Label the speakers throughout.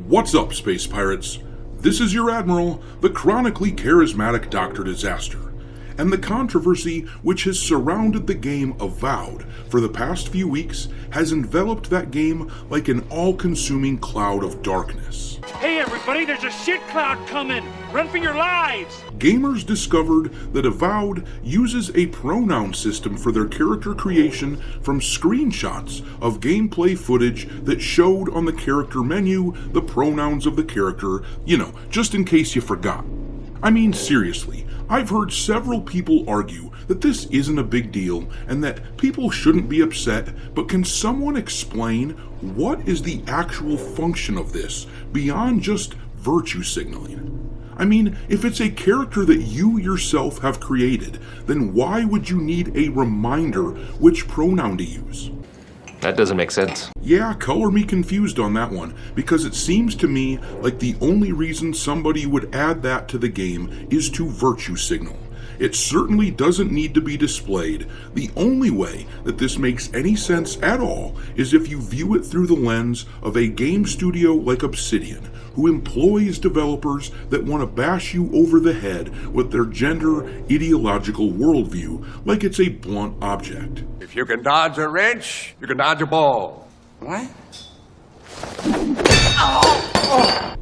Speaker 1: What's up, Space Pirates? This is your Admiral, the chronically charismatic Dr. Disaster, and the controversy which has surrounded the game Avowed for the past few weeks has enveloped that game like an all-consuming cloud of darkness.
Speaker 2: Hey everybody, there's a shit cloud coming! Run for your lives!
Speaker 1: Gamers discovered that Avowed uses a pronoun system for their character creation from screenshots of gameplay footage that showed on the character menu the pronouns of the character, just in case you forgot. I mean, seriously, I've heard several people argue that this isn't a big deal and that people shouldn't be upset, but can someone explain what is the actual function of this beyond just virtue signaling? I mean, if it's a character that you yourself have created, then why would you need a reminder which pronoun to use?
Speaker 3: That doesn't make sense.
Speaker 1: Yeah, color me confused on that one, because it seems to me like the only reason somebody would add that to the game is to virtue signal. It certainly doesn't need to be displayed. The only way that this makes any sense at all is if you view it through the lens of a game studio like Obsidian, who employs developers that want to bash you over the head with their gender ideological worldview like it's a blunt object.
Speaker 4: If you can dodge a wrench, you can dodge a ball. What?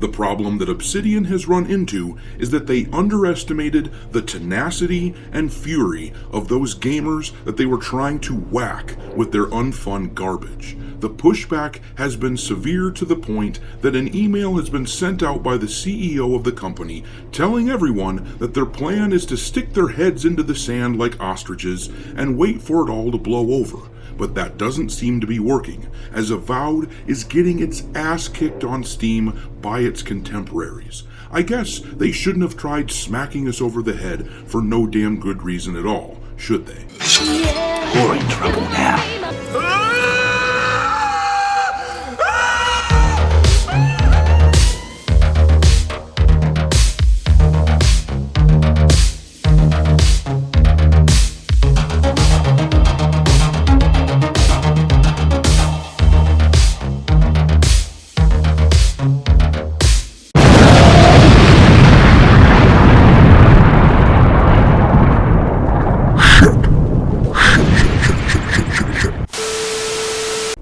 Speaker 1: The problem that Obsidian has run into is that they underestimated the tenacity and fury of those gamers that they were trying to whack with their unfun garbage. The pushback has been severe to the point that an email has been sent out by the CEO of the company telling everyone that their plan is to stick their heads into the sand like ostriches and wait for it all to blow over. But that doesn't seem to be working, as Avowed is getting its ass kicked on Steam by its contemporaries. I guess they shouldn't have tried smacking us over the head for no damn good reason at all, should they?
Speaker 5: We're in trouble now.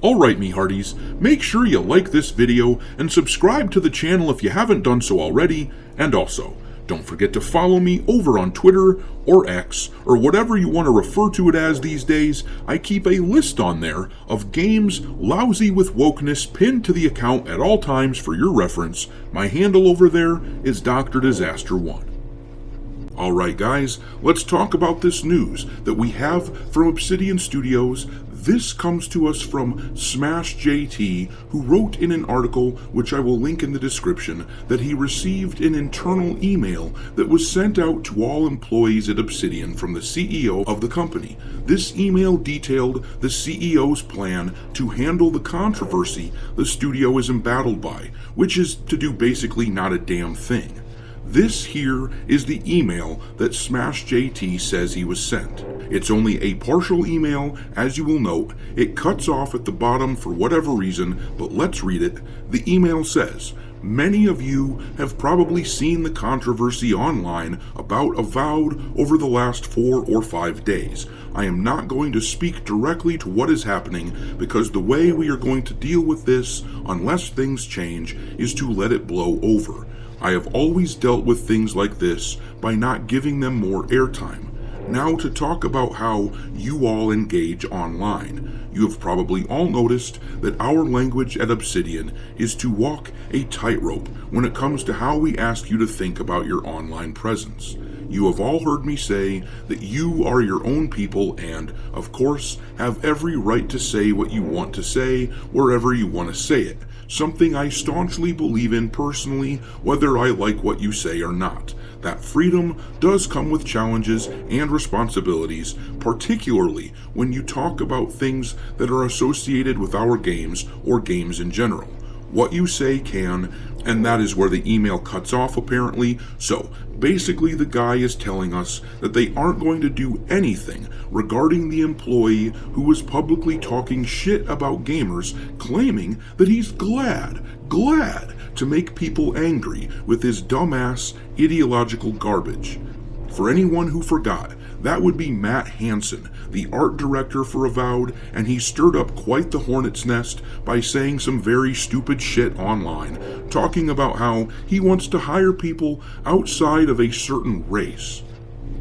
Speaker 1: Alright, me hearties, make sure you like this video and subscribe to the channel if you haven't done so already, and also, don't forget to follow me over on Twitter or X, or whatever you want to refer to it as these days. I keep a list on there of games lousy with wokeness pinned to the account at all times for your reference. My handle over there is Dr. Disaster 1. Alright guys, let's talk about this news that we have from Obsidian Studios. This comes to us from Smash JT, who wrote in an article, which I will link in the description, that he received an internal email that was sent out to all employees at Obsidian from the CEO of the company. This email detailed the CEO's plan to handle the controversy the studio is embattled by, which is to do basically not a damn thing. This here is the email that Smash JT says he was sent. It's only a partial email, as you will note. It cuts off at the bottom for whatever reason, but let's read it. The email says, "Many of you have probably seen the controversy online about Avowed over the last 4 or 5 days. I am not going to speak directly to what is happening because the way we are going to deal with this, unless things change, is to let it blow over. I have always dealt with things like this by not giving them more airtime. Now to talk about how you all engage online. You have probably all noticed that our language at Obsidian is to walk a tightrope when it comes to how we ask you to think about your online presence. You have all heard me say that you are your own people and, of course, have every right to say what you want to say wherever you want to say it. Something I staunchly believe in personally, whether I like what you say or not. That freedom does come with challenges and responsibilities, particularly when you talk about things that are associated with our games or games in general. What you say can And that is where the email cuts off, apparently. So basically the guy is telling us that they aren't going to do anything regarding the employee who was publicly talking shit about gamers, claiming that he's glad to make people angry with his dumbass ideological garbage. For anyone who forgot, that would be Matt Hansen, the art director for Avowed, and he stirred up quite the hornet's nest by saying some very stupid shit online, talking about how he wants to hire people outside of a certain race.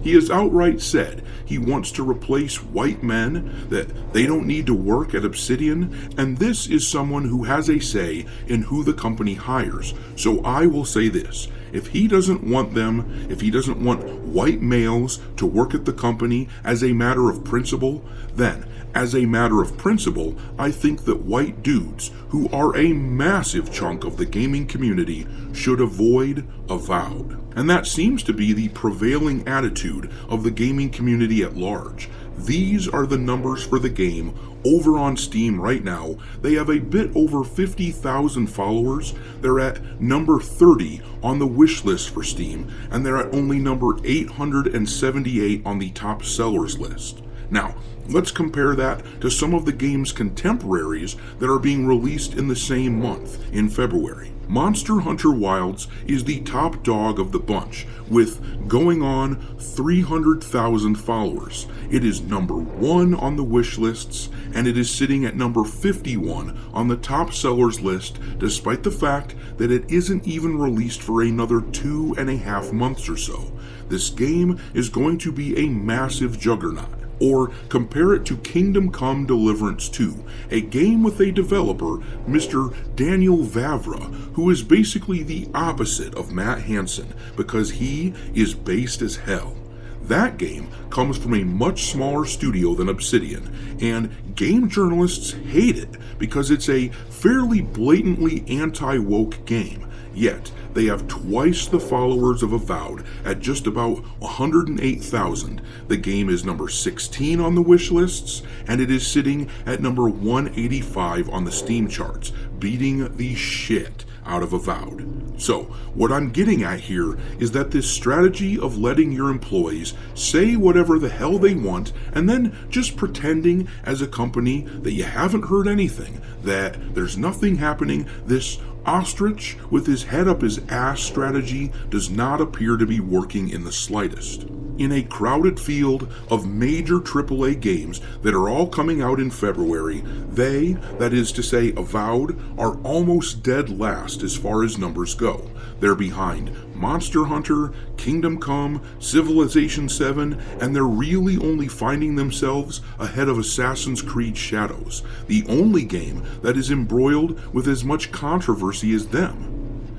Speaker 1: He has outright said he wants to replace white men, that they don't need to work at Obsidian, and this is someone who has a say in who the company hires. So I will say this. If he doesn't want them, if he doesn't want white males to work at the company as a matter of principle, then, as a matter of principle, I think that white dudes, who are a massive chunk of the gaming community, should avoid Avowed. And that seems to be the prevailing attitude of the gaming community at large. These are the numbers for the game over on Steam right now. They have a bit over 50,000 followers. They're at number 30 on the wish list for Steam, and they're at only number 878 on the top sellers list. Now, let's compare that to some of the game's contemporaries that are being released in the same month, in February. Monster Hunter Wilds is the top dog of the bunch, with going on 300,000 followers. It is number 1 on the wish lists, and it is sitting at number 51 on the top sellers list, despite the fact that it isn't even released for another 2.5 months or so. This game is going to be a massive juggernaut. Or compare it to Kingdom Come Deliverance 2, a game with a developer, Mr. Daniel Vavra, who is basically the opposite of Matt Hansen, because he is based as hell. That game comes from a much smaller studio than Obsidian, and game journalists hate it because it's a fairly blatantly anti-woke game. Yet, they have twice the followers of Avowed at just about 108,000. The game is number 16 on the wish lists, and it is sitting at number 185 on the Steam charts, beating the shit out of Avowed. So, what I'm getting at here is that this strategy of letting your employees say whatever the hell they want and then just pretending as a company that you haven't heard anything, that there's nothing happening, this ostrich with his head up his ass strategy does not appear to be working in the slightest. In a crowded field of major AAA games that are all coming out in February, they, that is to say Avowed, are almost dead last as far as numbers go. They're behind Monster Hunter, Kingdom Come, Civilization 7, and they're really only finding themselves ahead of Assassin's Creed Shadows, the only game that is embroiled with as much controversy as them.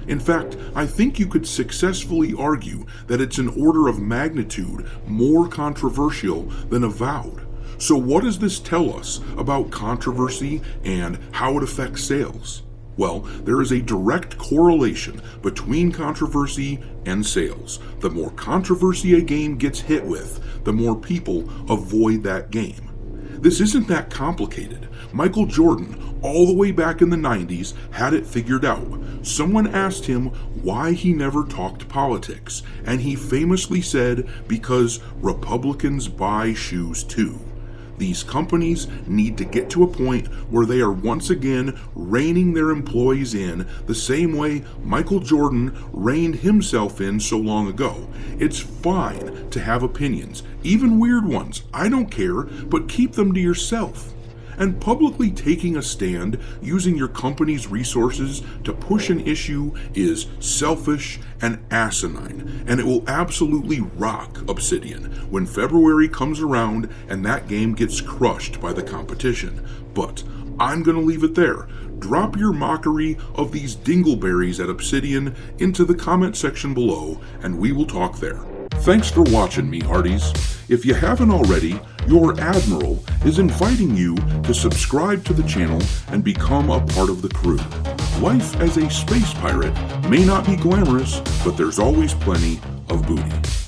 Speaker 1: In fact, I think you could successfully argue that it's an order of magnitude more controversial than Avowed. So what does this tell us about controversy and how it affects sales? Well, there is a direct correlation between controversy and sales. The more controversy a game gets hit with, the more people avoid that game. This isn't that complicated. Michael Jordan, all the way back in the 90s, had it figured out. Someone asked him why he never talked politics, and he famously said, because Republicans buy shoes too. These companies need to get to a point where they are once again reining their employees in the same way Michael Jordan reined himself in so long ago. It's fine to have opinions, even weird ones, I don't care, but keep them to yourself. And publicly taking a stand using your company's resources to push an issue is selfish and asinine, and it will absolutely rock Obsidian when February comes around and that game gets crushed by the competition. But I'm gonna leave it there. Drop your mockery of these dingleberries at Obsidian into the comment section below, and we will talk there. Thanks for watching, me hearties. If you haven't already, your Admiral is inviting you to subscribe to the channel and become a part of the crew. Life as a space pirate may not be glamorous, but there's always plenty of booty.